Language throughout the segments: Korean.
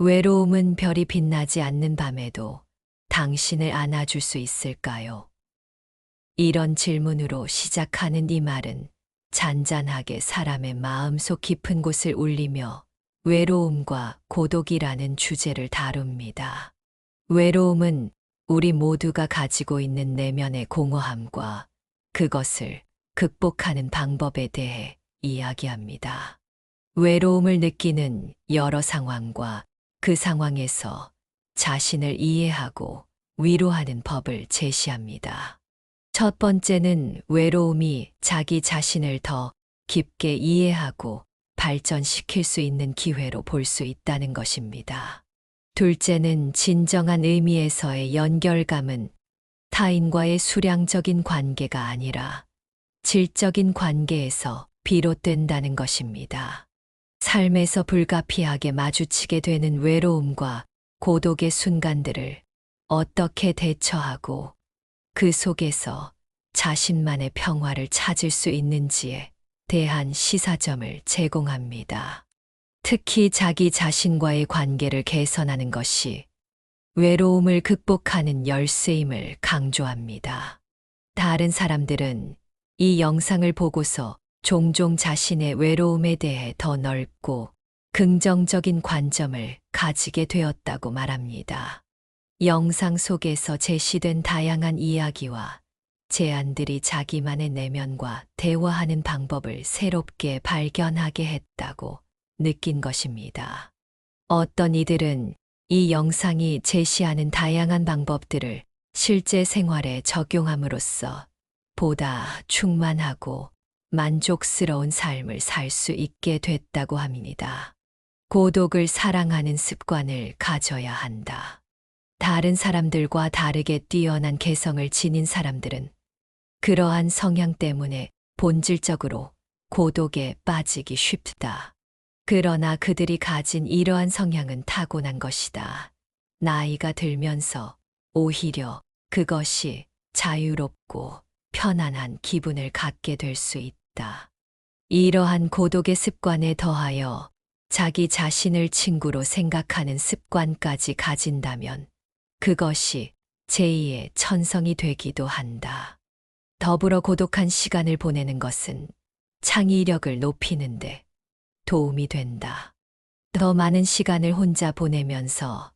외로움은 별이 빛나지 않는 밤에도 당신을 안아줄 수 있을까요? 이런 질문으로 시작하는 이 말은 잔잔하게 사람의 마음속 깊은 곳을 울리며 외로움과 고독이라는 주제를 다룹니다. 외로움은 우리 모두가 가지고 있는 내면의 공허함과 그것을 극복하는 방법에 대해 이야기합니다. 외로움을 느끼는 여러 상황과 그 상황에서 자신을 이해하고 위로하는 법을 제시합니다. 첫 번째는 외로움이 자기 자신을 더 깊게 이해하고 발전시킬 수 있는 기회로 볼 수 있다는 것입니다. 둘째는 진정한 의미에서의 연결감은 타인과의 수량적인 관계가 아니라 질적인 관계에서 비롯된다는 것입니다. 삶에서 불가피하게 마주치게 되는 외로움과 고독의 순간들을 어떻게 대처하고 그 속에서 자신만의 평화를 찾을 수 있는지에 대한 시사점을 제공합니다. 특히 자기 자신과의 관계를 개선하는 것이 외로움을 극복하는 열쇠임을 강조합니다. 다른 사람들은 이 영상을 보고서 종종 자신의 외로움에 대해 더 넓고 긍정적인 관점을 가지게 되었다고 말합니다. 영상 속에서 제시된 다양한 이야기와 제안들이 자기만의 내면과 대화하는 방법을 새롭게 발견하게 했다고 느낀 것입니다. 어떤 이들은 이 영상이 제시하는 다양한 방법들을 실제 생활에 적용함으로써 보다 충만하고 만족스러운 삶을 살 수 있게 됐다고 합니다. 고독을 사랑하는 습관을 가져야 한다. 다른 사람들과 다르게 뛰어난 개성을 지닌 사람들은 그러한 성향 때문에 본질적으로 고독에 빠지기 쉽다. 그러나 그들이 가진 이러한 성향은 타고난 것이다. 나이가 들면서 오히려 그것이 자유롭고 편안한 기분을 갖게 될 수 있다. 이러한 고독의 습관에 더하여 자기 자신을 친구로 생각하는 습관까지 가진다면 그것이 제2의 천성이 되기도 한다. 더불어 고독한 시간을 보내는 것은 창의력을 높이는데 도움이 된다. 더 많은 시간을 혼자 보내면서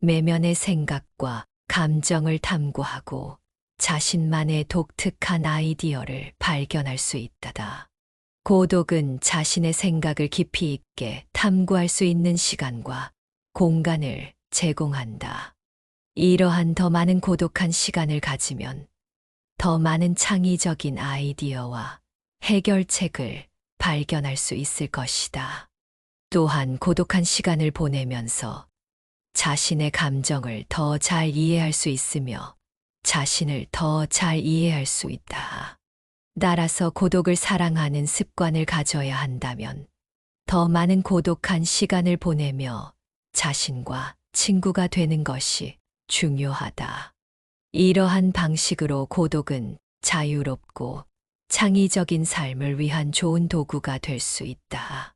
내면의 생각과 감정을 탐구하고 자신만의 독특한 아이디어를 발견할 수 있다. 고독은 자신의 생각을 깊이 있게 탐구할 수 있는 시간과 공간을 제공한다. 이러한 더 많은 고독한 시간을 가지면 더 많은 창의적인 아이디어와 해결책을 발견할 수 있을 것이다. 또한 고독한 시간을 보내면서 자신의 감정을 더 잘 이해할 수 있으며 자신을 더 잘 이해할 수 있다. 따라서 고독을 사랑하는 습관을 가져야 한다면 더 많은 고독한 시간을 보내며 자신과 친구가 되는 것이 중요하다. 이러한 방식으로 고독은 자유롭고 창의적인 삶을 위한 좋은 도구가 될 수 있다.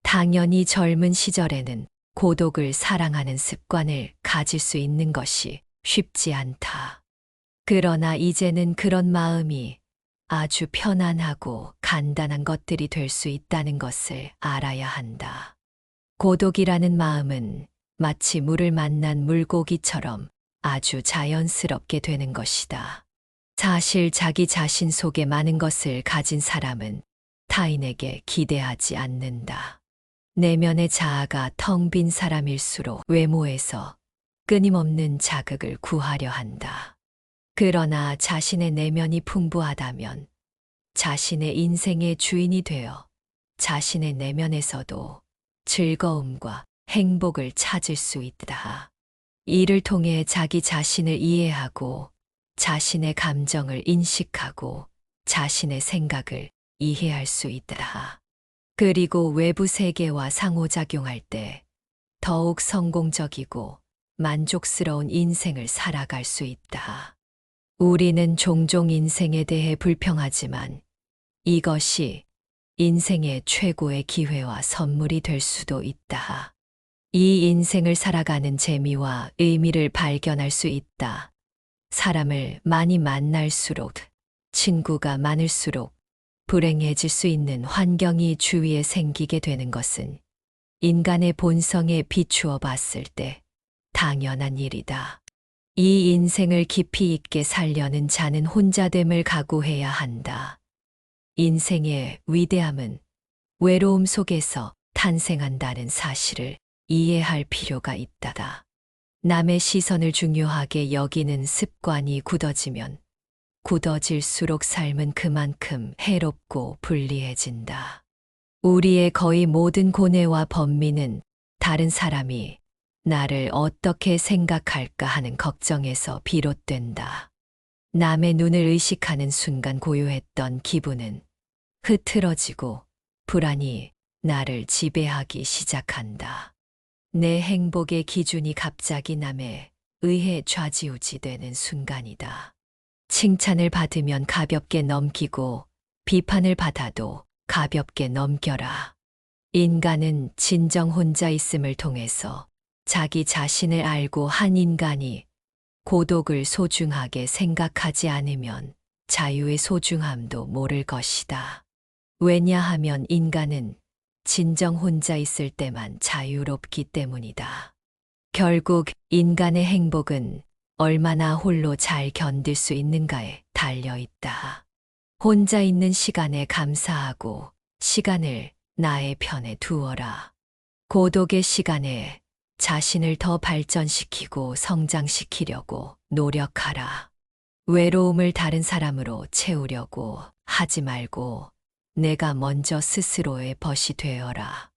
당연히 젊은 시절에는 고독을 사랑하는 습관을 가질 수 있는 것이 쉽지 않다. 그러나 이제는 그런 마음이 아주 편안하고 간단한 것들이 될 수 있다는 것을 알아야 한다. 고독이라는 마음은 마치 물을 만난 물고기처럼 아주 자연스럽게 되는 것이다. 사실 자기 자신 속에 많은 것을 가진 사람은 타인에게 기대하지 않는다. 내면의 자아가 텅 빈 사람일수록 외모에서 끊임없는 자극을 구하려 한다. 그러나 자신의 내면이 풍부하다면 자신의 인생의 주인이 되어 자신의 내면에서도 즐거움과 행복을 찾을 수 있다. 이를 통해 자기 자신을 이해하고 자신의 감정을 인식하고 자신의 생각을 이해할 수 있다. 그리고 외부 세계와 상호작용할 때 더욱 성공적이고 만족스러운 인생을 살아갈 수 있다. 우리는 종종 인생에 대해 불평하지만 이것이 인생의 최고의 기회와 선물이 될 수도 있다. 이 인생을 살아가는 재미와 의미를 발견할 수 있다. 사람을 많이 만날수록, 친구가 많을수록 불행해질 수 있는 환경이 주위에 생기게 되는 것은 인간의 본성에 비추어 봤을 때 당연한 일이다. 이 인생을 깊이 있게 살려는 자는 혼자됨을 각오해야 한다. 인생의 위대함은 외로움 속에서 탄생한다는 사실을 이해할 필요가 있다. 남의 시선을 중요하게 여기는 습관이 굳어지면 굳어질수록 삶은 그만큼 해롭고 불리해진다. 우리의 거의 모든 고뇌와 번민은 다른 사람이 나를 어떻게 생각할까 하는 걱정에서 비롯된다. 남의 눈을 의식하는 순간 고요했던 기분은 흐트러지고 불안이 나를 지배하기 시작한다. 내 행복의 기준이 갑자기 남에 의해 좌지우지되는 순간이다. 칭찬을 받으면 가볍게 넘기고 비판을 받아도 가볍게 넘겨라. 인간은 진정 혼자 있음을 통해서 자기 자신을 알고 한 인간이 고독을 소중하게 생각하지 않으면 자유의 소중함도 모를 것이다. 왜냐하면 인간은 진정 혼자 있을 때만 자유롭기 때문이다. 결국 인간의 행복은 얼마나 홀로 잘 견딜 수 있는가에 달려 있다. 혼자 있는 시간에 감사하고 시간을 나의 편에 두어라. 고독의 시간에 자신을 더 발전시키고 성장시키려고 노력하라. 외로움을 다른 사람으로 채우려고 하지 말고 내가 먼저 스스로의 벗이 되어라.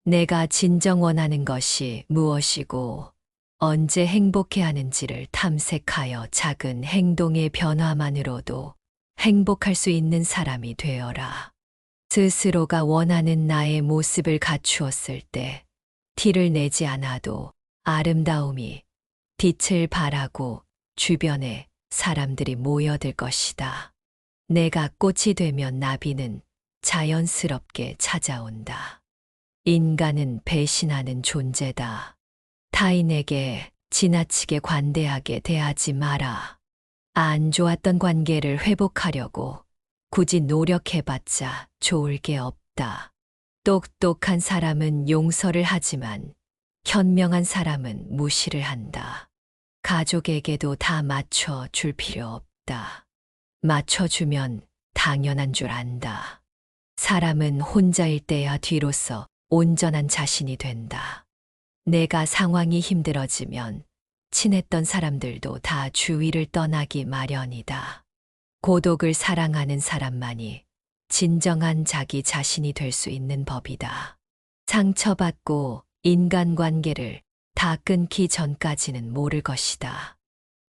내가 진정 원하는 것이 무엇이고 언제 행복해 하는지를 탐색하여 작은 행동의 변화만으로도 행복할 수 있는 사람이 되어라. 스스로가 원하는 나의 모습을 갖추었을 때 티를 내지 않아도 아름다움이 빛을 발하고 주변에 사람들이 모여들 것이다. 내가 꽃이 되면 나비는 자연스럽게 찾아온다. 인간은 배신하는 존재다. 타인에게 지나치게 관대하게 대하지 마라. 안 좋았던 관계를 회복하려고 굳이 노력해봤자 좋을 게 없다. 똑똑한 사람은 용서를 하지만 현명한 사람은 무시를 한다. 가족에게도 다 맞춰줄 필요 없다. 맞춰주면 당연한 줄 안다. 사람은 혼자일 때야 뒤로서 온전한 자신이 된다. 내가 상황이 힘들어지면 친했던 사람들도 다 주위를 떠나기 마련이다. 고독을 사랑하는 사람만이 진정한 자기 자신이 될 수 있는 법이다. 상처받고 인간관계를 다 끊기 전까지는 모를 것이다.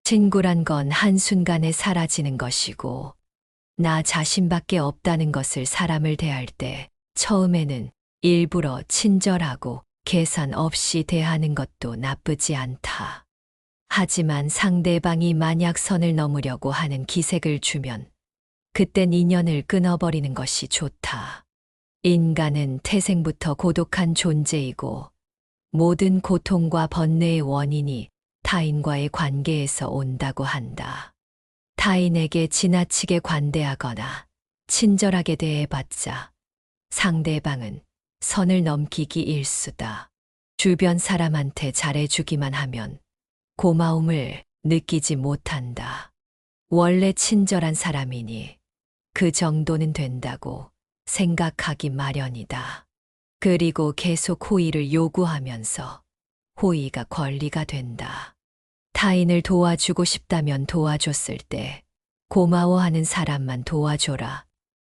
친구란 건 한순간에 사라지는 것이고 나 자신밖에 없다는 것을 사람을 대할 때 처음에는 일부러 친절하고 계산 없이 대하는 것도 나쁘지 않다. 하지만 상대방이 만약 선을 넘으려고 하는 기색을 주면 그땐 인연을 끊어버리는 것이 좋다. 인간은 태생부터 고독한 존재이고 모든 고통과 번뇌의 원인이 타인과의 관계에서 온다고 한다. 타인에게 지나치게 관대하거나 친절하게 대해봤자 상대방은 선을 넘기기 일쑤다. 주변 사람한테 잘해주기만 하면 고마움을 느끼지 못한다. 원래 친절한 사람이니 그 정도는 된다고 생각하기 마련이다. 그리고 계속 호의를 요구하면서 호의가 권리가 된다. 타인을 도와주고 싶다면 도와줬을 때 고마워하는 사람만 도와줘라.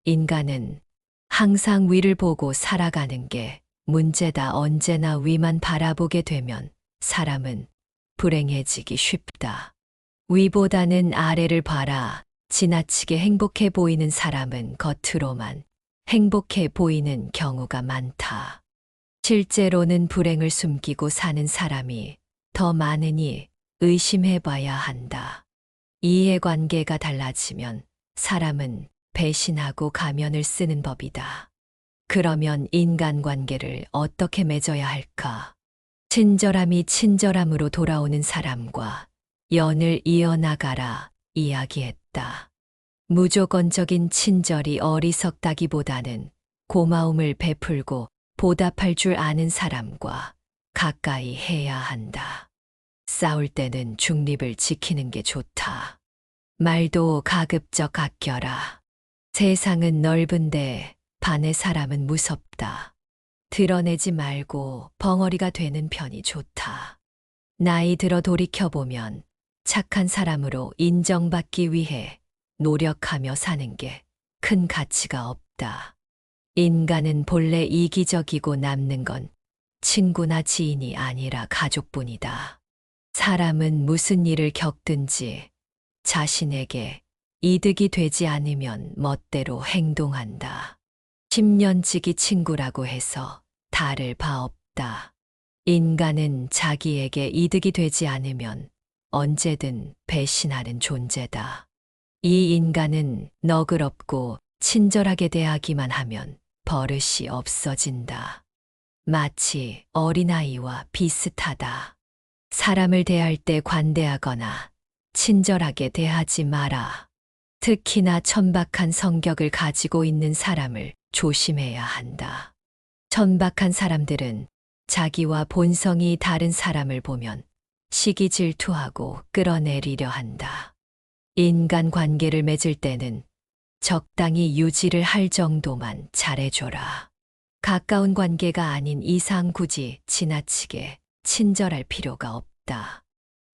인간은 항상 위를 보고 살아가는 게 문제다. 언제나 위만 바라보게 되면 사람은 불행해지기 쉽다. 위보다는 아래를 봐라. 지나치게 행복해 보이는 사람은 겉으로만 행복해 보이는 경우가 많다. 실제로는 불행을 숨기고 사는 사람이 더 많으니 의심해 봐야 한다. 이해관계가 달라지면 사람은 배신하고 가면을 쓰는 법이다. 그러면 인간관계를 어떻게 맺어야 할까? 친절함이 친절함으로 돌아오는 사람과 연을 이어나가라 이야기했다. 무조건적인 친절이 어리석다기보다는 고마움을 베풀고 보답할 줄 아는 사람과 가까이 해야 한다. 싸울 때는 중립을 지키는 게 좋다. 말도 가급적 아껴라. 세상은 넓은데 반의 사람은 무섭다. 드러내지 말고 벙어리가 되는 편이 좋다. 나이 들어 돌이켜보면 착한 사람으로 인정받기 위해 노력하며 사는 게 큰 가치가 없다. 인간은 본래 이기적이고 남는 건 친구나 지인이 아니라 가족뿐이다. 사람은 무슨 일을 겪든지 자신에게 이득이 되지 않으면 멋대로 행동한다. 10년지기 친구라고 해서 다를 바 없다. 인간은 자기에게 이득이 되지 않으면 언제든 배신하는 존재다. 이 인간은 너그럽고 친절하게 대하기만 하면 버릇이 없어진다. 마치 어린아이와 비슷하다. 사람을 대할 때 관대하거나 친절하게 대하지 마라. 특히나 천박한 성격을 가지고 있는 사람을 조심해야 한다. 천박한 사람들은 자기와 본성이 다른 사람을 보면 시기 질투하고 끌어내리려 한다. 인간 관계를 맺을 때는 적당히 유지를 할 정도만 잘해줘라. 가까운 관계가 아닌 이상 굳이 지나치게 친절할 필요가 없다.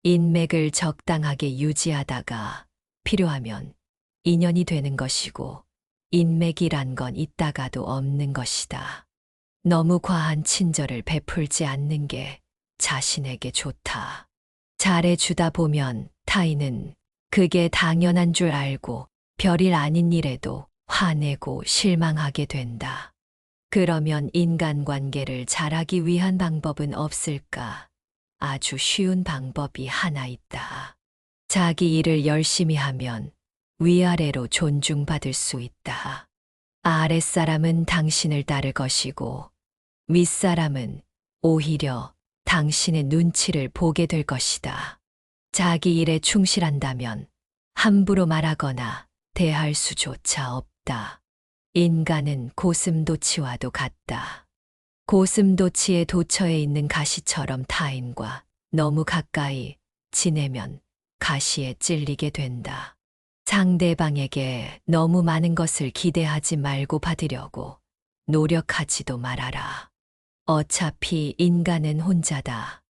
인맥을 적당하게 유지하다가 필요하면 인연이 되는 것이고 인맥이란 건 있다가도 없는 것이다. 너무 과한 친절을 베풀지 않는 게 자신에게 좋다. 잘해주다 보면 타인은 그게 당연한 줄 알고 별일 아닌 일에도 화내고 실망하게 된다. 그러면 인간관계를 잘하기 위한 방법은 없을까? 아주 쉬운 방법이 하나 있다. 자기 일을 열심히 하면 위아래로 존중받을 수 있다. 아랫사람은 당신을 따를 것이고 윗사람은 오히려 당신의 눈치를 보게 될 것이다. 자기 일에 충실한다면 함부로 말하거나 대할 수조차 없다. 인간은 고슴도치와도 같다. 고슴도치의 도처에 있는 가시처럼 타인과 너무 가까이 지내면 가시에 찔리게 된다. 상대방에게 너무 많은 것을 기대하지 말고 받으려고 노력하지도 말아라. 어차피 인간은 혼자다.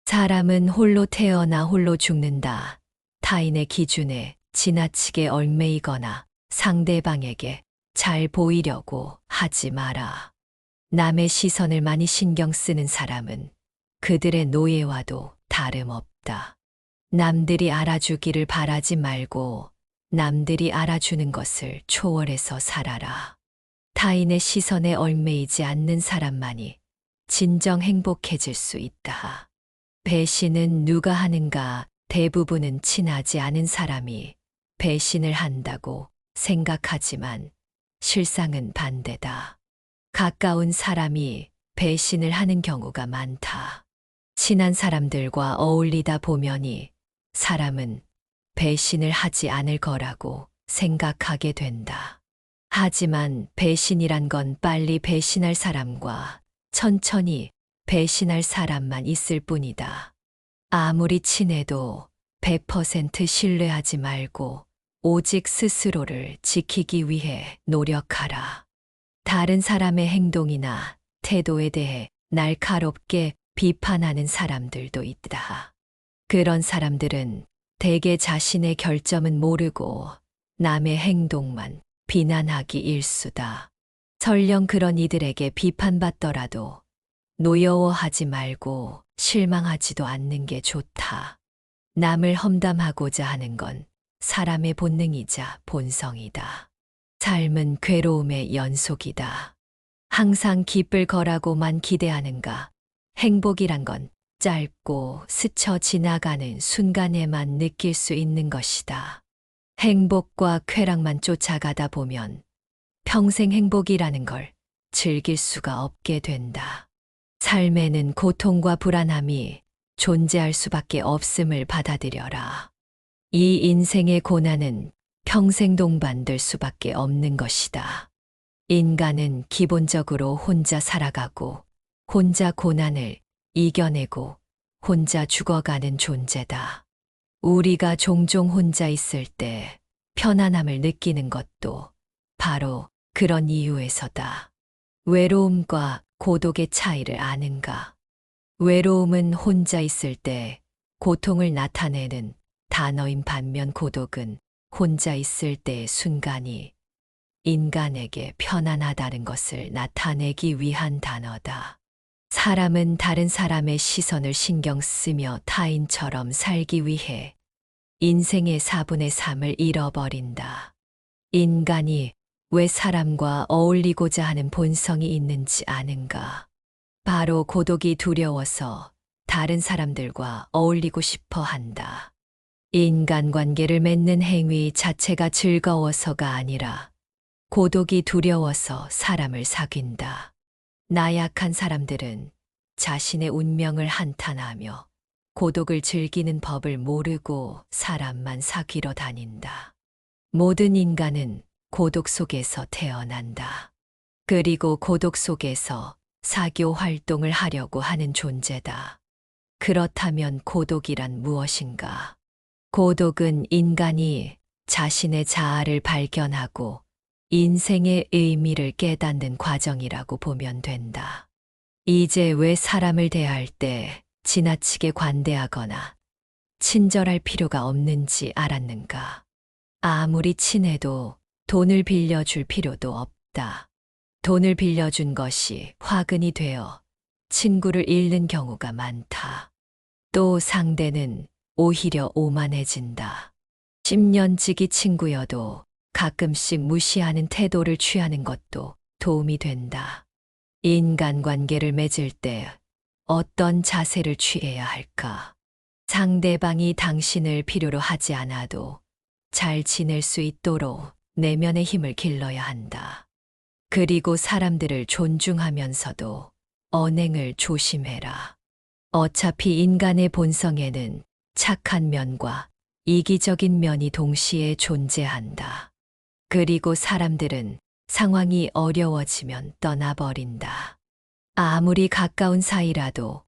사람은 홀로 태어나 홀로 죽는다. 타인의 기준에 지나치게 얽매이거나 상대방에게 잘 보이려고 하지 마라. 남의 시선을 많이 신경 쓰는 사람은 그들의 노예와도 다름없다. 남들이 알아주기를 바라지 말고 남들이 알아주는 것을 초월해서 살아라. 타인의 시선에 얽매이지 않는 사람만이 진정 행복해질 수 있다. 배신은 누가 하는가? 대부분은 친하지 않은 사람이 배신을 한다고 생각하지만 실상은 반대다. 가까운 사람이 배신을 하는 경우가 많다. 친한 사람들과 어울리다 보면이 사람은 배신을 하지 않을 거라고 생각하게 된다. 하지만 배신이란 건 빨리 배신할 사람과 천천히 배신할 사람만 있을 뿐이다. 아무리 친해도 100% 신뢰하지 말고 오직 스스로를 지키기 위해 노력하라. 다른 사람의 행동이나 태도에 대해 날카롭게 비판하는 사람들도 있다. 그런 사람들은 대개 자신의 결점은 모르고 남의 행동만 비난하기 일수다. 설령 그런 이들에게 비판받더라도 노여워하지 말고 실망하지도 않는 게 좋다. 남을 험담하고자 하는 건 사람의 본능이자 본성이다. 삶은 괴로움의 연속이다. 항상 기쁠 거라고만 기대하는가? 행복이란 건 짧고 스쳐 지나가는 순간에만 느낄 수 있는 것이다. 행복과 쾌락만 쫓아가다 보면 평생 행복이라는 걸 즐길 수가 없게 된다. 삶에는 고통과 불안함이 존재할 수밖에 없음을 받아들여라. 이 인생의 고난은 평생 동반될 수밖에 없는 것이다. 인간은 기본적으로 혼자 살아가고, 혼자 고난을 이겨내고, 혼자 죽어가는 존재다. 우리가 종종 혼자 있을 때 편안함을 느끼는 것도 바로 그런 이유에서다. 외로움과 고독의 차이를 아는가? 외로움은 혼자 있을 때 고통을 나타내는 단어인 반면 고독은 혼자 있을 때의 순간이 인간에게 편안하다는 것을 나타내기 위한 단어다. 사람은 다른 사람의 시선을 신경 쓰며 타인처럼 살기 위해 인생의 4분의 3을 잃어버린다. 인간이 왜 사람과 어울리고자 하는 본성이 있는지 아는가? 바로 고독이 두려워서 다른 사람들과 어울리고 싶어 한다. 인간관계를 맺는 행위 자체가 즐거워서가 아니라 고독이 두려워서 사람을 사귄다. 나약한 사람들은 자신의 운명을 한탄하며 고독을 즐기는 법을 모르고 사람만 사귀러 다닌다. 모든 인간은 고독 속에서 태어난다. 그리고 고독 속에서 사교 활동을 하려고 하는 존재다. 그렇다면 고독이란 무엇인가? 고독은 인간이 자신의 자아를 발견하고 인생의 의미를 깨닫는 과정이라고 보면 된다. 이제 왜 사람을 대할 때 지나치게 관대하거나 친절할 필요가 없는지 알았는가? 아무리 친해도 돈을 빌려줄 필요도 없다. 돈을 빌려준 것이 화근이 되어 친구를 잃는 경우가 많다. 또 상대는 오히려 오만해진다. 10년지기 친구여도 가끔씩 무시하는 태도를 취하는 것도 도움이 된다. 인간관계를 맺을 때 어떤 자세를 취해야 할까? 상대방이 당신을 필요로 하지 않아도 잘 지낼 수 있도록 내면의 힘을 길러야 한다. 그리고 사람들을 존중하면서도 언행을 조심해라. 어차피 인간의 본성에는 착한 면과 이기적인 면이 동시에 존재한다. 그리고 사람들은 상황이 어려워지면 떠나버린다. 아무리 가까운 사이라도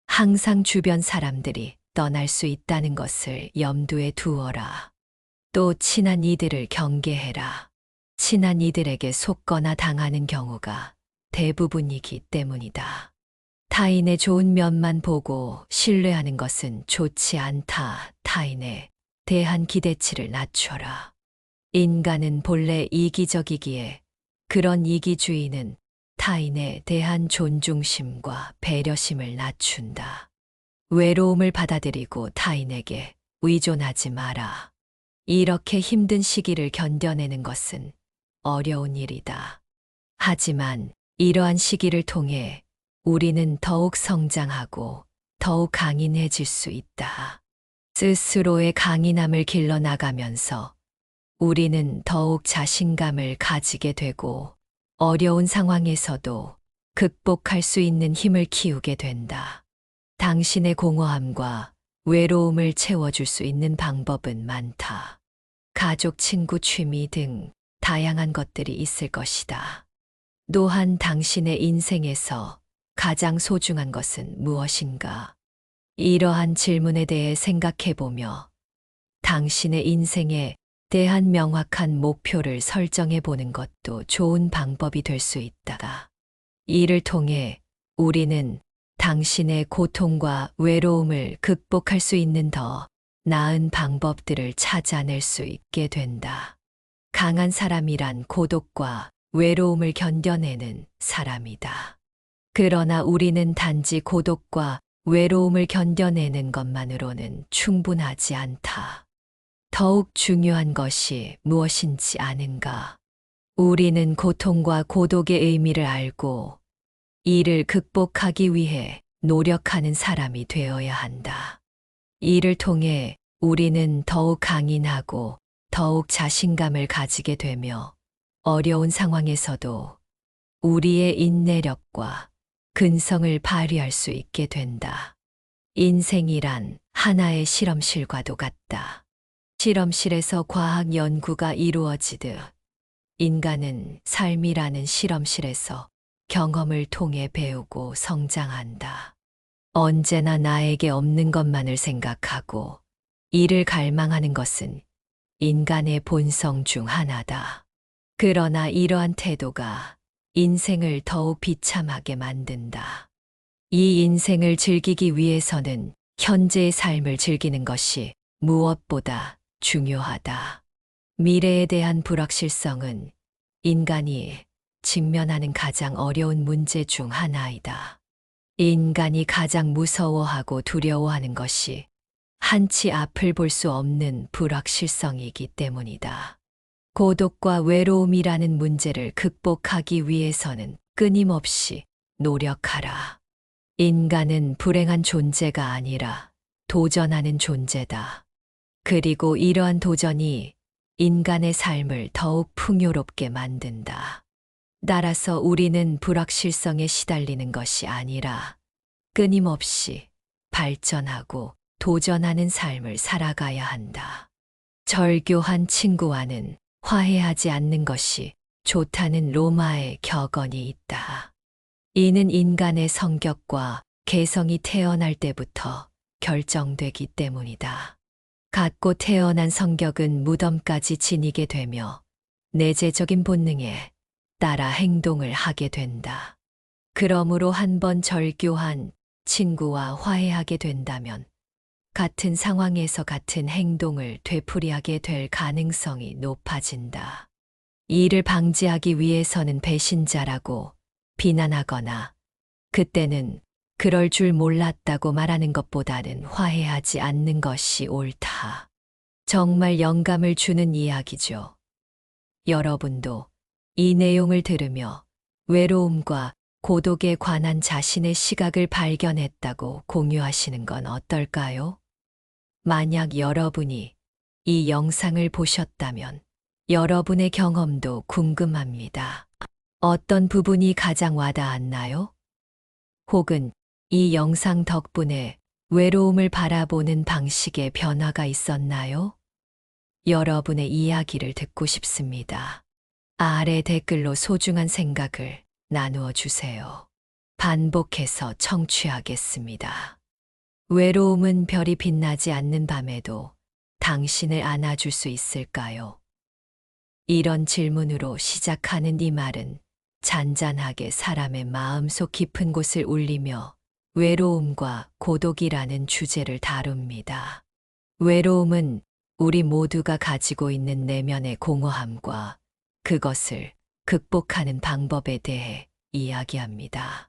항상 주변 사람들이 떠날 수 있다는 것을 염두에 두어라. 또 친한 이들을 경계해라. 친한 이들에게 속거나 당하는 경우가 대부분이기 때문이다. 타인의 좋은 면만 보고 신뢰하는 것은 좋지 않다. 타인에 대한 기대치를 낮춰라. 인간은 본래 이기적이기에 그런 이기주의는 타인에 대한 존중심과 배려심을 낮춘다. 외로움을 받아들이고 타인에게 의존하지 마라. 이렇게 힘든 시기를 견뎌내는 것은 어려운 일이다. 하지만 이러한 시기를 통해 우리는 더욱 성장하고 더욱 강인해질 수 있다. 스스로의 강인함을 길러나가면서 우리는 더욱 자신감을 가지게 되고 어려운 상황에서도 극복할 수 있는 힘을 키우게 된다. 당신의 공허함과 외로움을 채워줄 수 있는 방법은 많다. 가족, 친구, 취미 등 다양한 것들이 있을 것이다. 또한 당신의 인생에서 가장 소중한 것은 무엇인가? 이러한 질문에 대해 생각해보며 당신의 인생에 대한 명확한 목표를 설정해 보는 것도 좋은 방법이 될 수 있다. 이를 통해 우리는 당신의 고통과 외로움을 극복할 수 있는 더 나은 방법들을 찾아낼 수 있게 된다. 강한 사람이란 고독과 외로움을 견뎌내는 사람이다. 그러나 우리는 단지 고독과 외로움을 견뎌내는 것만으로는 충분하지 않다. 더욱 중요한 것이 무엇인지 아는가? 우리는 고통과 고독의 의미를 알고 이를 극복하기 위해 노력하는 사람이 되어야 한다. 이를 통해 우리는 더욱 강인하고 더욱 자신감을 가지게 되며 어려운 상황에서도 우리의 인내력과 근성을 발휘할 수 있게 된다. 인생이란 하나의 실험실과도 같다. 실험실에서 과학 연구가 이루어지듯 인간은 삶이라는 실험실에서 경험을 통해 배우고 성장한다. 언제나 나에게 없는 것만을 생각하고 이를 갈망하는 것은 인간의 본성 중 하나다. 그러나 이러한 태도가 인생을 더욱 비참하게 만든다. 이 인생을 즐기기 위해서는 현재의 삶을 즐기는 것이 무엇보다 중요하다. 미래에 대한 불확실성은 인간이 직면하는 가장 어려운 문제 중 하나이다. 인간이 가장 무서워하고 두려워하는 것이 한치 앞을 볼 수 없는 불확실성이기 때문이다. 고독과 외로움이라는 문제를 극복하기 위해서는 끊임없이 노력하라. 인간은 불행한 존재가 아니라 도전하는 존재다. 그리고 이러한 도전이 인간의 삶을 더욱 풍요롭게 만든다. 따라서 우리는 불확실성에 시달리는 것이 아니라 끊임없이 발전하고 도전하는 삶을 살아가야 한다. 절교한 친구와는 화해하지 않는 것이 좋다는 로마의 격언이 있다. 이는 인간의 성격과 개성이 태어날 때부터 결정되기 때문이다. 갖고 태어난 성격은 무덤까지 지니게 되며 내재적인 본능에 따라 행동을 하게 된다. 그러므로 한번 절교한 친구와 화해하게 된다면 같은 상황에서 같은 행동을 되풀이하게 될 가능성이 높아진다. 이를 방지하기 위해서는 배신자라고 비난하거나 그때는 그럴 줄 몰랐다고 말하는 것보다는 화해하지 않는 것이 옳다. 정말 영감을 주는 이야기죠. 여러분도 이 내용을 들으며 외로움과 고독에 관한 자신의 시각을 발견했다고 공유하시는 건 어떨까요? 만약 여러분이 이 영상을 보셨다면 여러분의 경험도 궁금합니다. 어떤 부분이 가장 와닿았나요? 혹은 이 영상 덕분에 외로움을 바라보는 방식에 변화가 있었나요? 여러분의 이야기를 듣고 싶습니다. 아래 댓글로 소중한 생각을 나누어 주세요. 반복해서 청취하겠습니다. 외로움은 별이 빛나지 않는 밤에도 당신을 안아줄 수 있을까요? 이런 질문으로 시작하는 이 말은 잔잔하게 사람의 마음속 깊은 곳을 울리며 외로움과 고독이라는 주제를 다룹니다. 외로움은 우리 모두가 가지고 있는 내면의 공허함과 그것을 극복하는 방법에 대해 이야기합니다.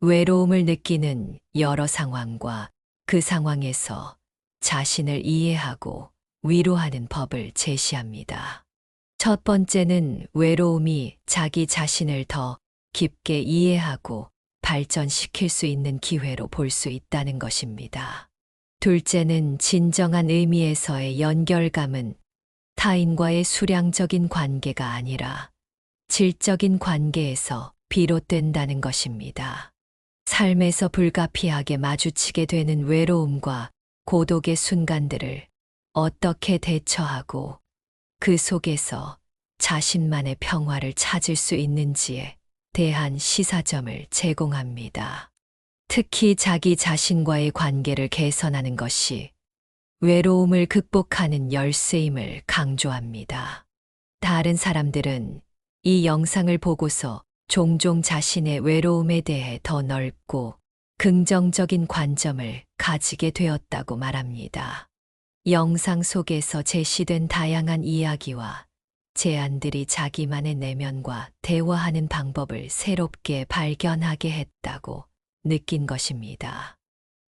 외로움을 느끼는 여러 상황과 그 상황에서 자신을 이해하고 위로하는 법을 제시합니다. 첫 번째는 외로움이 자기 자신을 더 깊게 이해하고 발전시킬 수 있는 기회로 볼 수 있다는 것입니다. 둘째는 진정한 의미에서의 연결감은 타인과의 수량적인 관계가 아니라 질적인 관계에서 비롯된다는 것입니다. 삶에서 불가피하게 마주치게 되는 외로움과 고독의 순간들을 어떻게 대처하고 그 속에서 자신만의 평화를 찾을 수 있는지에 대한 시사점을 제공합니다. 특히 자기 자신과의 관계를 개선하는 것이 외로움을 극복하는 열쇠임을 강조합니다. 다른 사람들은 이 영상을 보고서 종종 자신의 외로움에 대해 더 넓고 긍정적인 관점을 가지게 되었다고 말합니다. 영상 속에서 제시된 다양한 이야기와 제안들이 자기만의 내면과 대화하는 방법을 새롭게 발견하게 했다고 느낀 것입니다.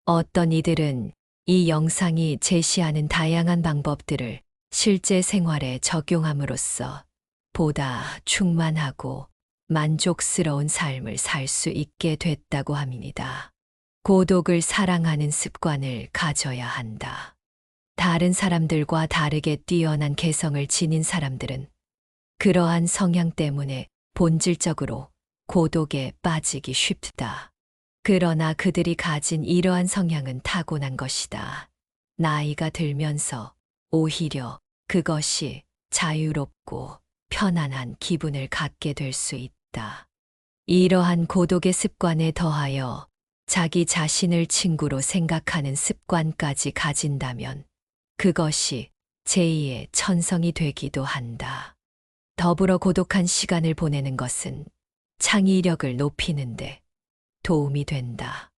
어떤 이들은 이 영상이 제시하는 다양한 방법들을 실제 생활에 적용함으로써 보다 충만하고 만족스러운 삶을 살 수 있게 됐다고 합니다. 고독을 사랑하는 습관을 가져야 한다. 다른 사람들과 다르게 뛰어난 개성을 지닌 사람들은 그러한 성향 때문에 본질적으로 고독에 빠지기 쉽다. 그러나 그들이 가진 이러한 성향은 타고난 것이다. 나이가 들면서 오히려 그것이 자유롭고 편안한 기분을 갖게 될 수 있다. 이러한 고독의 습관에 더하여 자기 자신을 친구로 생각하는 습관까지 가진다면 그것이 제2의 천성이 되기도 한다. 더불어 고독한 시간을 보내는 것은 창의력을 높이는데 도움이 된다.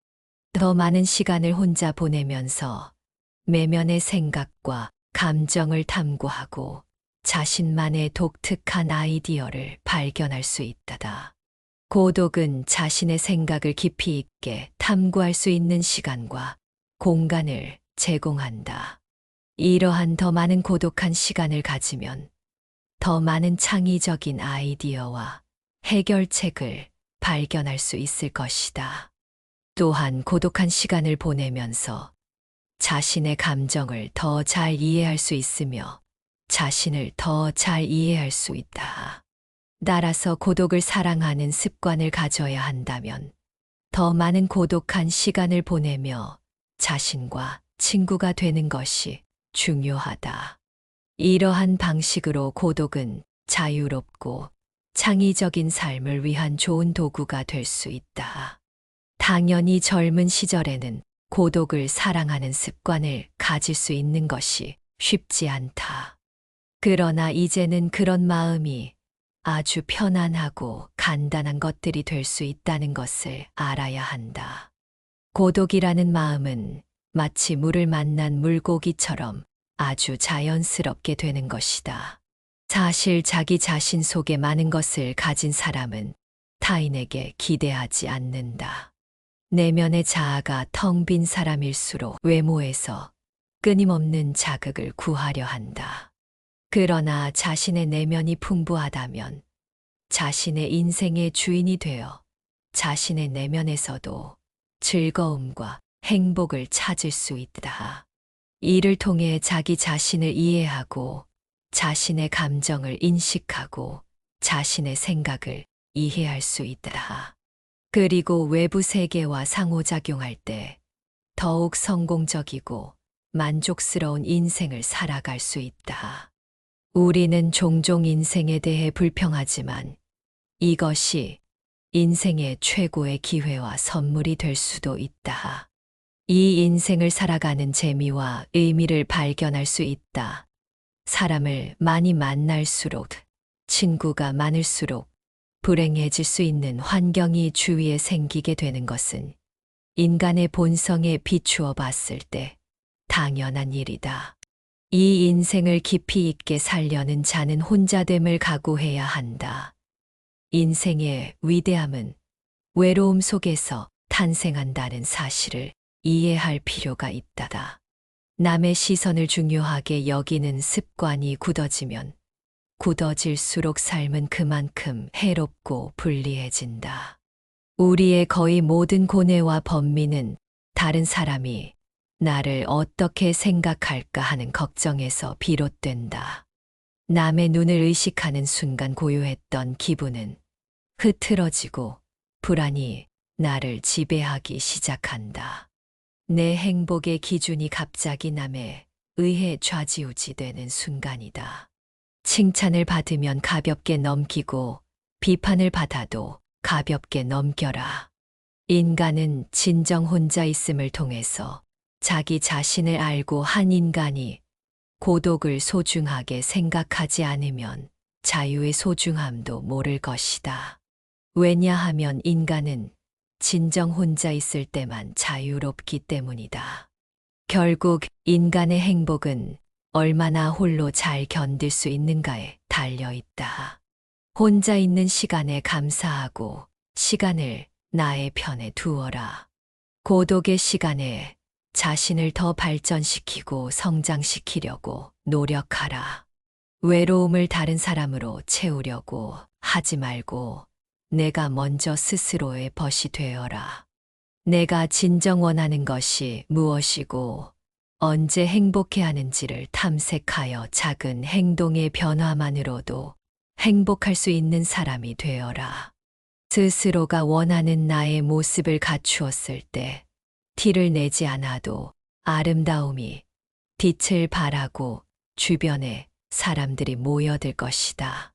더 많은 시간을 혼자 보내면서 내면의 생각과 감정을 탐구하고 자신만의 독특한 아이디어를 발견할 수 있다. 고독은 자신의 생각을 깊이 있게 탐구할 수 있는 시간과 공간을 제공한다. 이러한 더 많은 고독한 시간을 가지면 더 많은 창의적인 아이디어와 해결책을 발견할 수 있을 것이다. 또한 고독한 시간을 보내면서 자신의 감정을 더 잘 이해할 수 있으며 자신을 더 잘 이해할 수 있다. 따라서 고독을 사랑하는 습관을 가져야 한다면 더 많은 고독한 시간을 보내며 자신과 친구가 되는 것이 중요하다. 이러한 방식으로 고독은 자유롭고 창의적인 삶을 위한 좋은 도구가 될 수 있다. 당연히 젊은 시절에는 고독을 사랑하는 습관을 가질 수 있는 것이 쉽지 않다. 그러나 이제는 그런 마음이 아주 편안하고 간단한 것들이 될 수 있다는 것을 알아야 한다. 고독이라는 마음은 마치 물을 만난 물고기처럼 아주 자연스럽게 되는 것이다. 사실 자기 자신 속에 많은 것을 가진 사람은 타인에게 기대하지 않는다. 내면의 자아가 텅 빈 사람일수록 외모에서 끊임없는 자극을 구하려 한다. 그러나 자신의 내면이 풍부하다면 자신의 인생의 주인이 되어 자신의 내면에서도 즐거움과 행복을 찾을 수 있다. 이를 통해 자기 자신을 이해하고 자신의 감정을 인식하고 자신의 생각을 이해할 수 있다. 그리고 외부 세계와 상호작용할 때 더욱 성공적이고 만족스러운 인생을 살아갈 수 있다. 우리는 종종 인생에 대해 불평하지만 이것이 인생의 최고의 기회와 선물이 될 수도 있다. 이 인생을 살아가는 재미와 의미를 발견할 수 있다. 사람을 많이 만날수록, 친구가 많을수록 불행해질 수 있는 환경이 주위에 생기게 되는 것은 인간의 본성에 비추어 봤을 때 당연한 일이다. 이 인생을 깊이 있게 살려는 자는 혼자됨을 각오해야 한다. 인생의 위대함은 외로움 속에서 탄생한다는 사실을 이해할 필요가 있다. 남의 시선을 중요하게 여기는 습관이 굳어지면 굳어질수록 삶은 그만큼 해롭고 불리해진다. 우리의 거의 모든 고뇌와 번민은 다른 사람이 나를 어떻게 생각할까 하는 걱정에서 비롯된다. 남의 눈을 의식하는 순간 고요했던 기분은 흐트러지고 불안이 나를 지배하기 시작한다. 내 행복의 기준이 갑자기 남에 의해 좌지우지되는 순간이다. 칭찬을 받으면 가볍게 넘기고 비판을 받아도 가볍게 넘겨라. 인간은 진정 혼자 있음을 통해서 자기 자신을 알고 한 인간이 고독을 소중하게 생각하지 않으면 자유의 소중함도 모를 것이다. 왜냐하면 인간은 진정 혼자 있을 때만 자유롭기 때문이다. 결국 인간의 행복은 얼마나 홀로 잘 견딜 수 있는가에 달려 있다. 혼자 있는 시간에 감사하고 시간을 나의 편에 두어라. 고독의 시간에 자신을 더 발전시키고 성장시키려고 노력하라. 외로움을 다른 사람으로 채우려고 하지 말고 내가 먼저 스스로의 벗이 되어라. 내가 진정 원하는 것이 무엇이고 언제 행복해 하는지를 탐색하여 작은 행동의 변화만으로도 행복할 수 있는 사람이 되어라. 스스로가 원하는 나의 모습을 갖추었을 때 티를 내지 않아도 아름다움이 빛을 발하고 주변에 사람들이 모여들 것이다.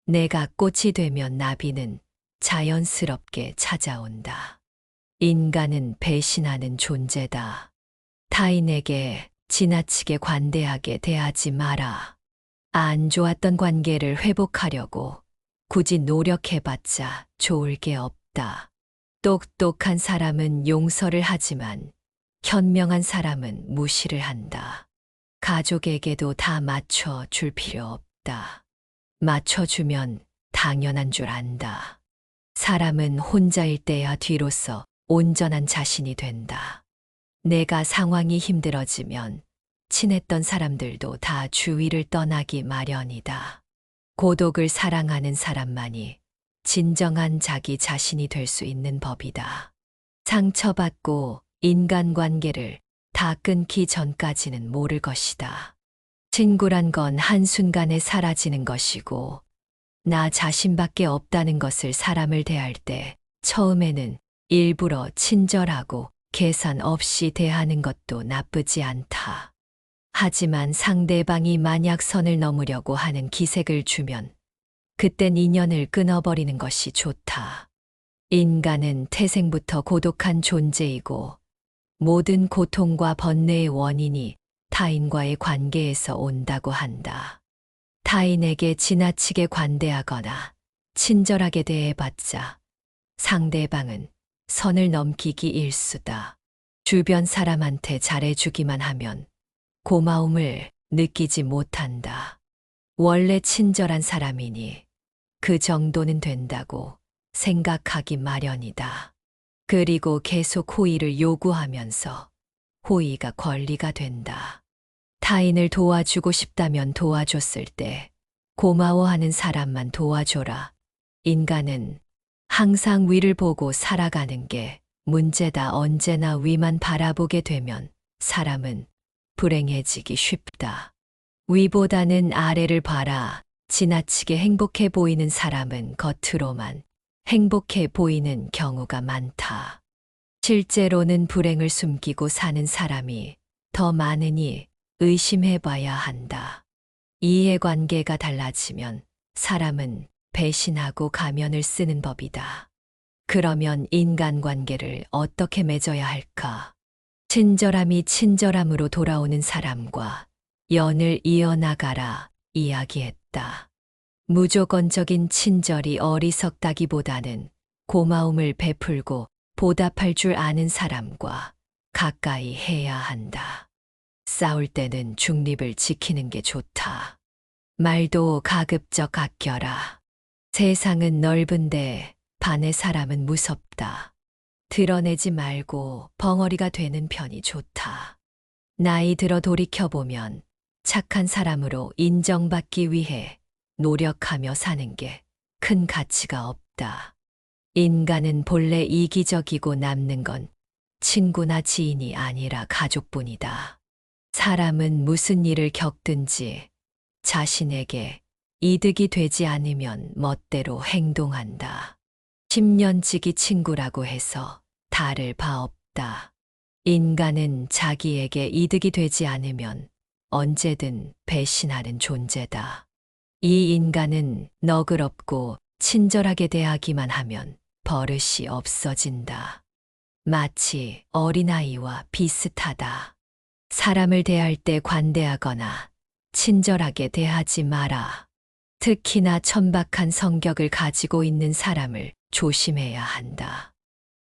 내가 꽃이 되면 나비는 자연스럽게 찾아온다. 인간은 배신하는 존재다. 타인에게 지나치게 관대하게 대하지 마라. 안 좋았던 관계를 회복하려고 굳이 노력해봤자 좋을 게 없다. 똑똑한 사람은 용서를 하지만 현명한 사람은 무시를 한다. 가족에게도 다 맞춰줄 필요 없다. 맞춰주면 당연한 줄 안다. 사람은 혼자일 때야 뒤로서 온전한 자신이 된다. 내가 상황이 힘들어지면 친했던 사람들도 다 주위를 떠나기 마련이다. 고독을 사랑하는 사람만이 진정한 자기 자신이 될 수 있는 법이다. 상처받고 인간관계를 다 끊기 전까지는 모를 것이다. 친구란 건 한순간에 사라지는 것이고, 나 자신밖에 없다는 것을 사람을 대할 때 처음에는 일부러 친절하고 계산 없이 대하는 것도 나쁘지 않다. 하지만 상대방이 만약 선을 넘으려고 하는 기색을 주면 그땐 인연을 끊어버리는 것이 좋다. 인간은 태생부터 고독한 존재이고 모든 고통과 번뇌의 원인이 타인과의 관계에서 온다고 한다. 타인에게 지나치게 관대하거나 친절하게 대해봤자 상대방은 선을 넘기기 일쑤다. 주변 사람한테 잘해주기만 하면 고마움을 느끼지 못한다. 원래 친절한 사람이니 그 정도는 된다고 생각하기 마련이다. 그리고 계속 호의를 요구하면서 호의가 권리가 된다. 타인을 도와주고 싶다면 도와줬을 때 고마워하는 사람만 도와줘라. 인간은 항상 위를 보고 살아가는 게 문제다. 언제나 위만 바라보게 되면 사람은 불행해지기 쉽다. 위보다는 아래를 봐라. 지나치게 행복해 보이는 사람은 겉으로만 행복해 보이는 경우가 많다. 실제로는 불행을 숨기고 사는 사람이 더 많으니 의심해 봐야 한다. 이해관계가 달라지면 사람은 배신하고 가면을 쓰는 법이다. 그러면 인간관계를 어떻게 맺어야 할까? 친절함이 친절함으로 돌아오는 사람과 연을 이어나가라 이야기했다. 무조건적인 친절이 어리석다기보다는 고마움을 베풀고 보답할 줄 아는 사람과 가까이 해야 한다. 싸울 때는 중립을 지키는 게 좋다. 말도 가급적 아껴라. 세상은 넓은데 반의 사람은 무섭다. 드러내지 말고 벙어리가 되는 편이 좋다. 나이 들어 돌이켜보면 착한 사람으로 인정받기 위해 노력하며 사는 게 큰 가치가 없다. 인간은 본래 이기적이고 남는 건 친구나 지인이 아니라 가족뿐이다. 사람은 무슨 일을 겪든지 자신에게 이득이 되지 않으면 멋대로 행동한다. 10년지기 친구라고 해서 다를 바 없다. 인간은 자기에게 이득이 되지 않으면 언제든 배신하는 존재다. 이 인간은 너그럽고 친절하게 대하기만 하면 버릇이 없어진다. 마치 어린아이와 비슷하다. 사람을 대할 때 관대하거나 친절하게 대하지 마라. 특히나 천박한 성격을 가지고 있는 사람을 조심해야 한다.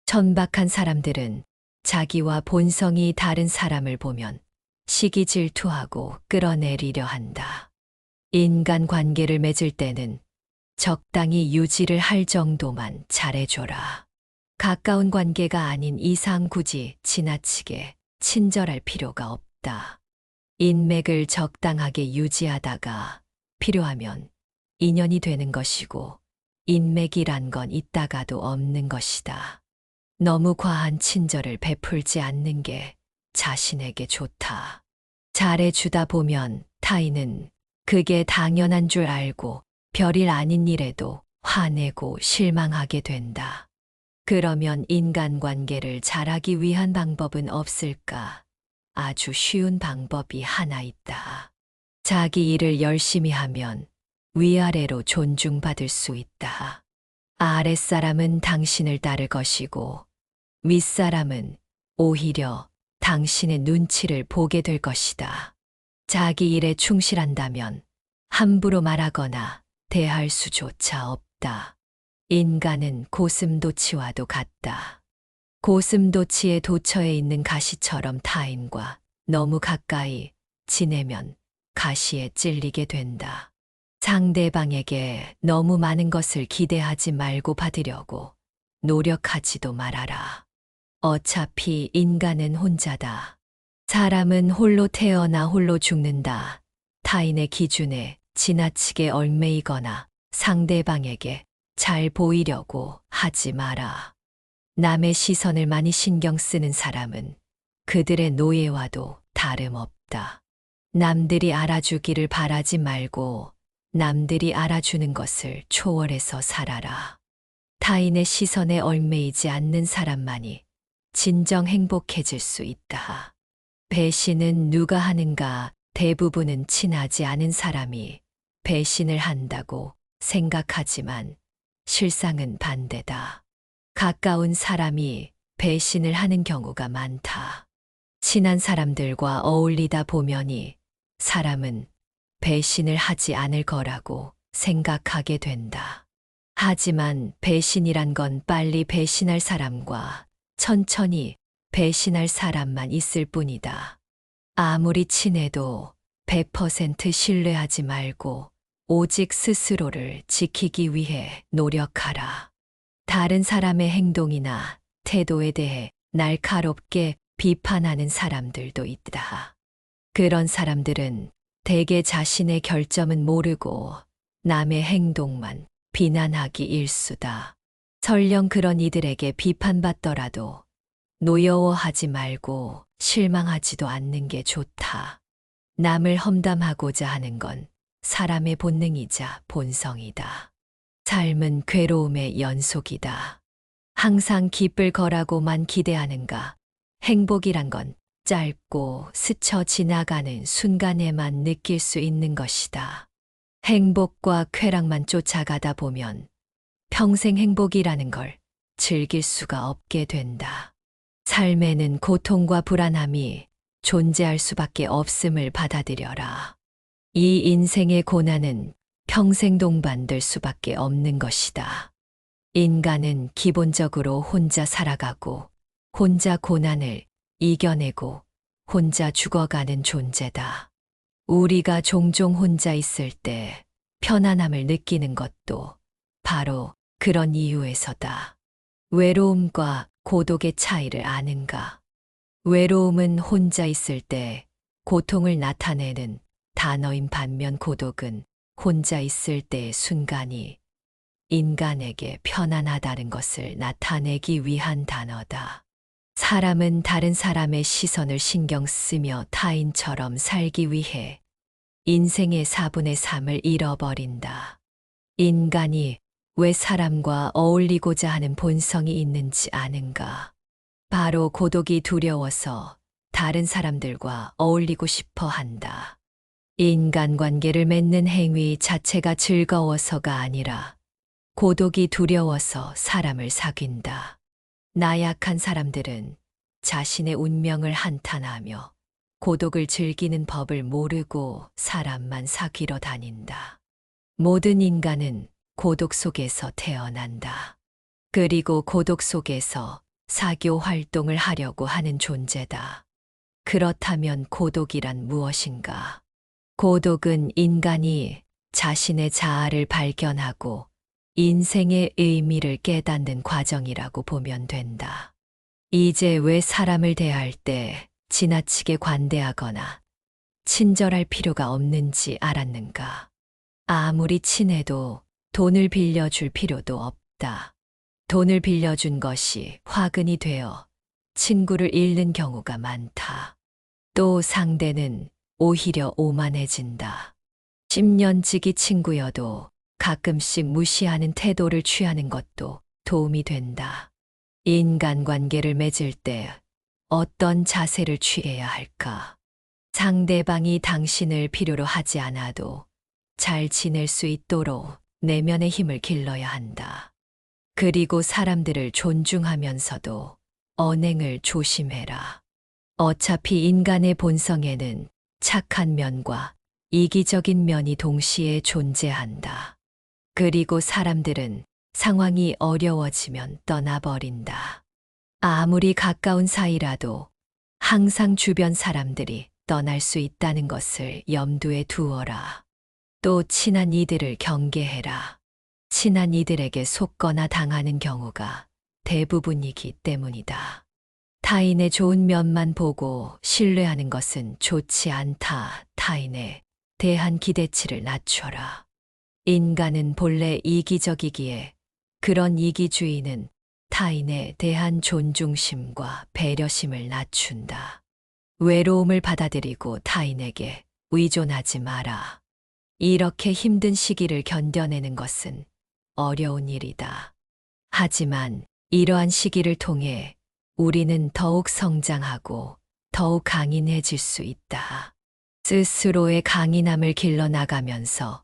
천박한 사람들은 자기와 본성이 다른 사람을 보면 시기 질투하고 끌어내리려 한다. 인간 관계를 맺을 때는 적당히 유지를 할 정도만 잘해줘라. 가까운 관계가 아닌 이상 굳이 지나치게 친절할 필요가 없다. 인맥을 적당하게 유지하다가 필요하면 인연이 되는 것이고 인맥이란 건 있다가도 없는 것이다. 너무 과한 친절을 베풀지 않는 게 자신에게 좋다. 잘해주다 보면 타인은 그게 당연한 줄 알고 별일 아닌 일에도 화내고 실망하게 된다. 그러면 인간관계를 잘하기 위한 방법은 없을까? 아주 쉬운 방법이 하나 있다. 자기 일을 열심히 하면 위아래로 존중받을 수 있다. 아랫사람은 당신을 따를 것이고 윗사람은 오히려 당신의 눈치를 보게 될 것이다. 자기 일에 충실한다면 함부로 말하거나 대할 수조차 없다. 인간은 고슴도치와도 같다. 고슴도치의 도처에 있는 가시처럼 타인과 너무 가까이 지내면 가시에 찔리게 된다. 상대방에게 너무 많은 것을 기대하지 말고 받으려고 노력하지도 말아라. 어차피 인간은 혼자다. 사람은 홀로 태어나 홀로 죽는다. 타인의 기준에 지나치게 얽매이거나 상대방에게 잘 보이려고 하지 마라. 남의 시선을 많이 신경 쓰는 사람은 그들의 노예와도 다름없다. 남들이 알아주기를 바라지 말고 남들이 알아주는 것을 초월해서 살아라. 타인의 시선에 얽매이지 않는 사람만이 진정 행복해질 수 있다. 배신은 누가 하는가? 대부분은 친하지 않은 사람이 배신을 한다고 생각하지만 실상은 반대다. 가까운 사람이 배신을 하는 경우가 많다. 친한 사람들과 어울리다 보면이 사람은 배신을 하지 않을 거라고 생각하게 된다. 하지만 배신이란 건 빨리 배신할 사람과 천천히 배신할 사람만 있을 뿐이다. 아무리 친해도 100% 신뢰하지 말고 오직 스스로를 지키기 위해 노력하라. 다른 사람의 행동이나 태도에 대해 날카롭게 비판하는 사람들도 있다. 그런 사람들은 대개 자신의 결점은 모르고 남의 행동만 비난하기 일쑤다. 설령 그런 이들에게 비판받더라도 노여워하지 말고 실망하지도 않는 게 좋다. 남을 험담하고자 하는 건 사람의 본능이자 본성이다. 삶은 괴로움의 연속이다. 항상 기쁠 거라고만 기대하는가? 행복이란 건 짧고 스쳐 지나가는 순간에만 느낄 수 있는 것이다. 행복과 쾌락만 쫓아가다 보면 평생 행복이라는 걸 즐길 수가 없게 된다. 삶에는 고통과 불안함이 존재할 수밖에 없음을 받아들여라. 이 인생의 고난은 평생 동반될 수밖에 없는 것이다. 인간은 기본적으로 혼자 살아가고 혼자 고난을 이겨내고 혼자 죽어가는 존재다. 우리가 종종 혼자 있을 때 편안함을 느끼는 것도 바로 그런 이유에서다. 외로움과 고독의 차이를 아는가? 외로움은 혼자 있을 때 고통을 나타내는 단어인 반면 고독은 혼자 있을 때의 순간이 인간에게 편안하다는 것을 나타내기 위한 단어다. 사람은 다른 사람의 시선을 신경 쓰며 타인처럼 살기 위해 인생의 4분의 3을 잃어버린다. 인간이 왜 사람과 어울리고자 하는 본성이 있는지 아는가? 바로 고독이 두려워서 다른 사람들과 어울리고 싶어 한다. 인간관계를 맺는 행위 자체가 즐거워서가 아니라 고독이 두려워서 사람을 사귄다. 나약한 사람들은 자신의 운명을 한탄하며 고독을 즐기는 법을 모르고 사람만 사귀러 다닌다. 모든 인간은 고독 속에서 태어난다. 그리고 고독 속에서 사교 활동을 하려고 하는 존재다. 그렇다면 고독이란 무엇인가? 고독은 인간이 자신의 자아를 발견하고 인생의 의미를 깨닫는 과정이라고 보면 된다. 이제 왜 사람을 대할 때 지나치게 관대하거나 친절할 필요가 없는지 알았는가? 아무리 친해도 돈을 빌려줄 필요도 없다. 돈을 빌려준 것이 화근이 되어 친구를 잃는 경우가 많다. 또 상대는 오히려 오만해진다. 10년 지기 친구여도 가끔씩 무시하는 태도를 취하는 것도 도움이 된다. 인간관계를 맺을 때 어떤 자세를 취해야 할까? 상대방이 당신을 필요로 하지 않아도 잘 지낼 수 있도록 내면의 힘을 길러야 한다. 그리고 사람들을 존중하면서도 언행을 조심해라. 어차피 인간의 본성에는 착한 면과 이기적인 면이 동시에 존재한다. 그리고 사람들은 상황이 어려워지면 떠나버린다. 아무리 가까운 사이라도 항상 주변 사람들이 떠날 수 있다는 것을 염두에 두어라. 또 친한 이들을 경계해라. 친한 이들에게 속거나 당하는 경우가 대부분이기 때문이다. 타인의 좋은 면만 보고 신뢰하는 것은 좋지 않다. 타인에 대한 기대치를 낮춰라. 인간은 본래 이기적이기에 그런 이기주의는 타인에 대한 존중심과 배려심을 낮춘다. 외로움을 받아들이고 타인에게 의존하지 마라. 이렇게 힘든 시기를 견뎌내는 것은 어려운 일이다. 하지만 이러한 시기를 통해 우리는 더욱 성장하고 더욱 강인해질 수 있다. 스스로의 강인함을 길러나가면서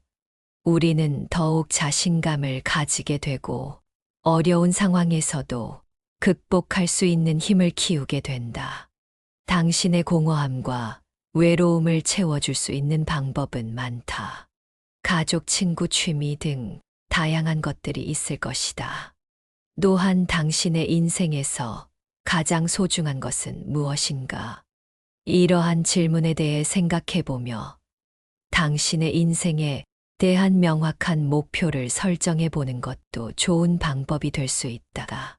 우리는 더욱 자신감을 가지게 되고 어려운 상황에서도 극복할 수 있는 힘을 키우게 된다. 당신의 공허함과 외로움을 채워줄 수 있는 방법은 많다. 가족, 친구, 취미 등 다양한 것들이 있을 것이다. 또한 당신의 인생에서 가장 소중한 것은 무엇인가? 이러한 질문에 대해 생각해보며 당신의 인생에 대한 명확한 목표를 설정해 보는 것도 좋은 방법이 될 수 있다.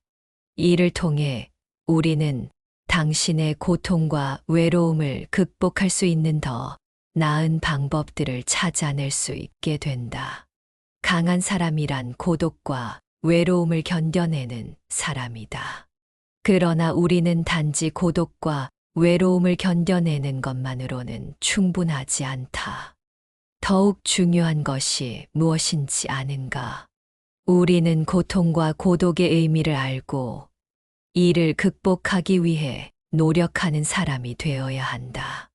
이를 통해 우리는 당신의 고통과 외로움을 극복할 수 있는 더 나은 방법들을 찾아낼 수 있게 된다. 강한 사람이란 고독과 외로움을 견뎌내는 사람이다. 그러나 우리는 단지 고독과 외로움을 견뎌내는 것만으로는 충분하지 않다. 더욱 중요한 것이 무엇인지 아는가? 우리는 고통과 고독의 의미를 알고 이를 극복하기 위해 노력하는 사람이 되어야 한다.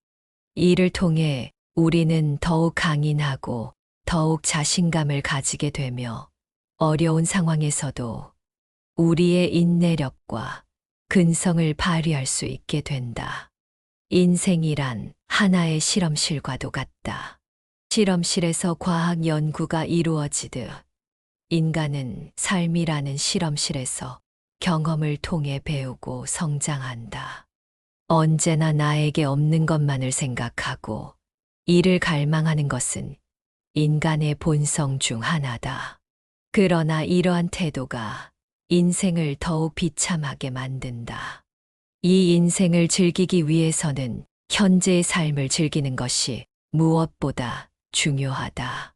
이를 통해 우리는 더욱 강인하고 더욱 자신감을 가지게 되며 어려운 상황에서도 우리의 인내력과 근성을 발휘할 수 있게 된다. 인생이란 하나의 실험실과도 같다. 실험실에서 과학 연구가 이루어지듯 인간은 삶이라는 실험실에서 경험을 통해 배우고 성장한다. 언제나 나에게 없는 것만을 생각하고 이를 갈망하는 것은 인간의 본성 중 하나다. 그러나 이러한 태도가 인생을 더욱 비참하게 만든다. 이 인생을 즐기기 위해서는 현재의 삶을 즐기는 것이 무엇보다 중요하다.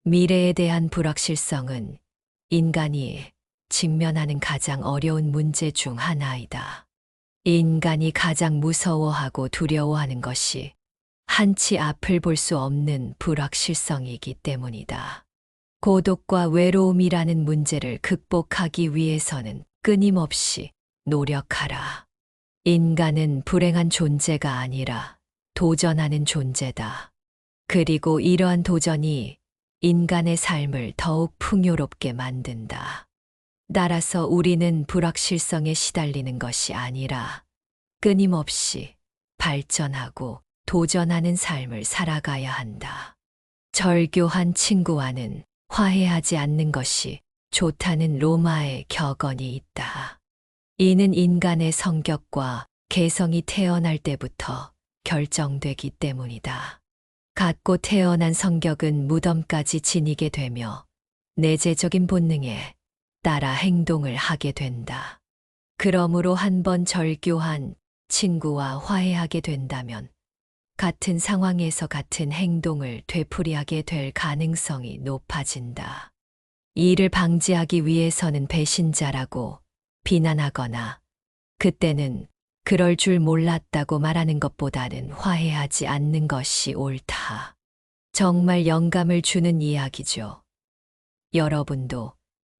미래에 대한 불확실성은 인간이 직면하는 가장 어려운 문제 중 하나이다. 인간이 가장 무서워하고 두려워하는 것이 한치 앞을 볼 수 없는 불확실성이기 때문이다. 고독과 외로움이라는 문제를 극복하기 위해서는 끊임없이 노력하라. 인간은 불행한 존재가 아니라 도전하는 존재다. 그리고 이러한 도전이 인간의 삶을 더욱 풍요롭게 만든다. 따라서 우리는 불확실성에 시달리는 것이 아니라 끊임없이 발전하고 도전하는 삶을 살아가야 한다. 절교한 친구와는 화해하지 않는 것이 좋다는 로마의 격언이 있다. 이는 인간의 성격과 개성이 태어날 때부터 결정되기 때문이다. 갖고 태어난 성격은 무덤까지 지니게 되며 내재적인 본능에 따라 행동을 하게 된다. 그러므로 한번 절교한 친구와 화해하게 된다면 같은 상황에서 같은 행동을 되풀이하게 될 가능성이 높아진다. 이를 방지하기 위해서는 배신자라고 비난하거나 그때는 그럴 줄 몰랐다고 말하는 것보다는 화해하지 않는 것이 옳다. 정말 영감을 주는 이야기죠. 여러분도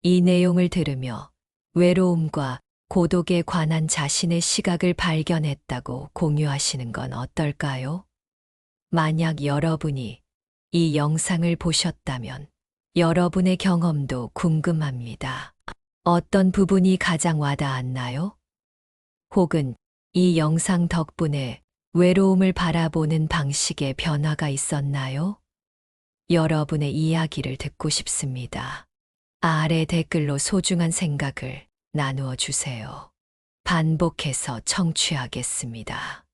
이 내용을 들으며 외로움과 고독에 관한 자신의 시각을 발견했다고 공유하시는 건 어떨까요? 만약 여러분이 이 영상을 보셨다면 여러분의 경험도 궁금합니다. 어떤 부분이 가장 와닿았나요? 혹은 이 영상 덕분에 외로움을 바라보는 방식에 변화가 있었나요? 여러분의 이야기를 듣고 싶습니다. 아래 댓글로 소중한 생각을 나누어 주세요. 반복해서 청취하겠습니다.